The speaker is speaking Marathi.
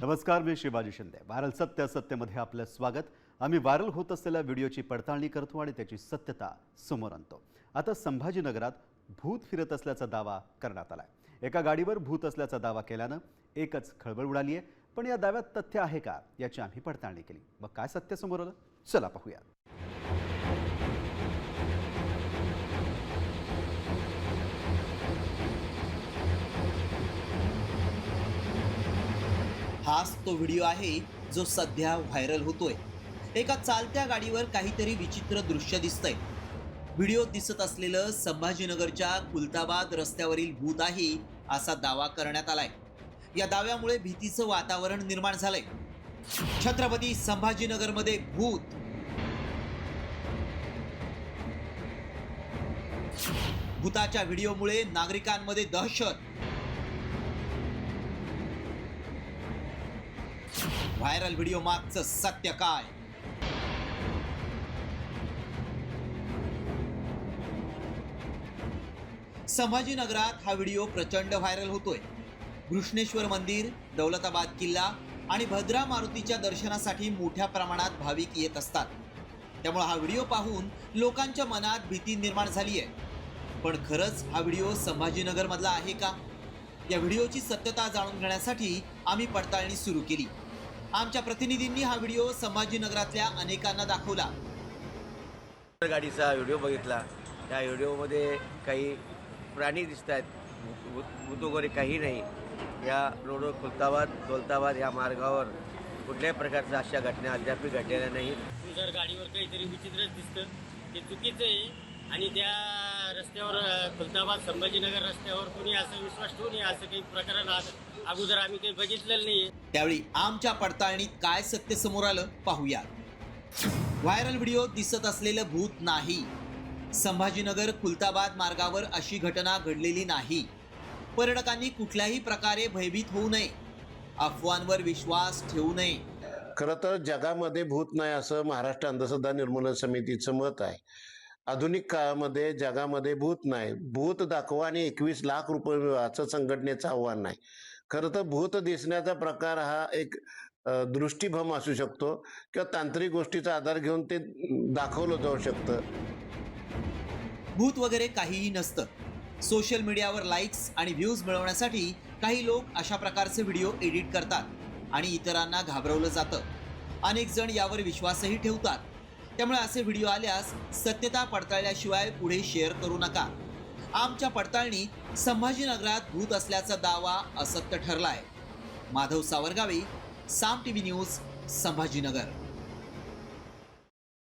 नमस्कार, मी शिवाजी शिंदे. व्हायरल सत्य असत्यमध्ये आपलं स्वागत. आम्ही व्हायरल होत असलेल्या व्हिडिओची पडताळणी करतो आणि त्याची सत्यता समोर आणतो. आता संभाजीनगरात भूत फिरत असल्याचा दावा करण्यात आलाय. एका गाडीवर भूत असल्याचा दावा केल्यानं एकच खळबळ उडाली आहे. पण या दाव्यात तथ्य आहे का याची आम्ही पडताळणी केली. मग काय सत्य समोर आलं, चला पाहूया. हाच तो व्हिडिओ आहे जो सध्या व्हायरल होतोय. एका चालत्या गाडीवर काहीतरी विचित्र दृश्य दिसतंय. व्हिडिओत दिसत असलेलं संभाजीनगरच्या खुलताबाद रस्त्यावरील भूत आहे असा दावा करण्यात आलाय. या दाव्यामुळे भीतीचं वातावरण निर्माण झालंय. छत्रपती संभाजीनगरमध्ये भूत. भूताच्या व्हिडिओमुळे नागरिकांमध्ये दहशत. व्हायरल व्हिडिओ मागचं सत्य काय? संभाजीनगरात हा व्हिडिओ प्रचंड व्हायरल होतोय. घृष्णेश्वर मंदिर, दौलताबाद किल्ला आणि भद्रा मारुतीच्या दर्शनासाठी मोठ्या प्रमाणात भाविक येत असतात. त्यामुळे हा व्हिडिओ पाहून लोकांच्या मनात भीती निर्माण झाली आहे. पण खरंच हा व्हिडिओ संभाजीनगर मधला आहे का? या व्हिडिओची सत्यता जाणून घेण्यासाठी आम्ही पडताळणी सुरू केली. आमच्या प्रतिनिधींनी हा व्हिडिओ संभाजीनगरातल्या अनेकांना दाखवला. गाडीचा व्हिडिओ बघितला. त्या व्हिडिओमध्ये काही प्राणी दिसत आहेत. भूत वगैरे काही नाही. या रोडवर खुलताबाद दौलताबाद या मार्गावर कुठल्याही प्रकारच्या अशा घटना अद्याप घडलेल्या नाहीत. जर गाडीवर काहीतरी विचित्रच दिसतं ते चुकीचं आहे. आणि त्या रस्त्यावर खुलताबाद संभाजीनगर रस्त्यावर कोणी असं विश्वास ठेवू नये. असं काही प्रकरण अगोदर आम्ही काही बघितलेलं नाही. त्यावेळी आमच्या पडताळणीत काय सत्य समोर आलं पाहूया. व्हायरल व्हिडिओ दिसत असलेलं भूत नाही. संभाजीनगर खुलताबाद मार्गावर अशी घटना घडलेली नाही. पर्यटकांनी कुठल्याही प्रकारे भयभीत होऊ नये. अफवांवर विश्वास ठेवू नये. खरं तर जगामध्ये भूत नाही असं महाराष्ट्र अंधश्रद्धा निर्मूलन समितीचं मत आहे. आधुनिक काळामध्ये जगामध्ये भूत नाही. भूत दाखवा आणि 21 लाख रुपये मिळवा असं संघटनेचं आव्हान नाही. खरं तर भूत दिसण्याचा प्रकार हा एक दृष्टिभ्रम असू शकतो किंवा तांत्रिक गोष्टीचा आधार घेऊन ते दाखवलं जाऊ शकतं. भूत वगैरे काहीही नसतं. सोशल मीडियावर लाईक्स आणि व्ह्यूज मिळवण्यासाठी काही लोक अशा प्रकारचे व्हिडिओ एडिट करतात आणि इतरांना घाबरवलं जातं. अनेक जण यावर विश्वासही ठेवतात. त्यामुळे असे व्हिडिओ आल्यास सत्यता पडताळल्याशिवाय पुढे शेअर करू नका. आमच्या पडताळणीत संभाजीनगरात भूत असल्याचा दावा असत्य ठरलाय. माधव सावरगावे, साम टीव्ही न्यूज, संभाजीनगर.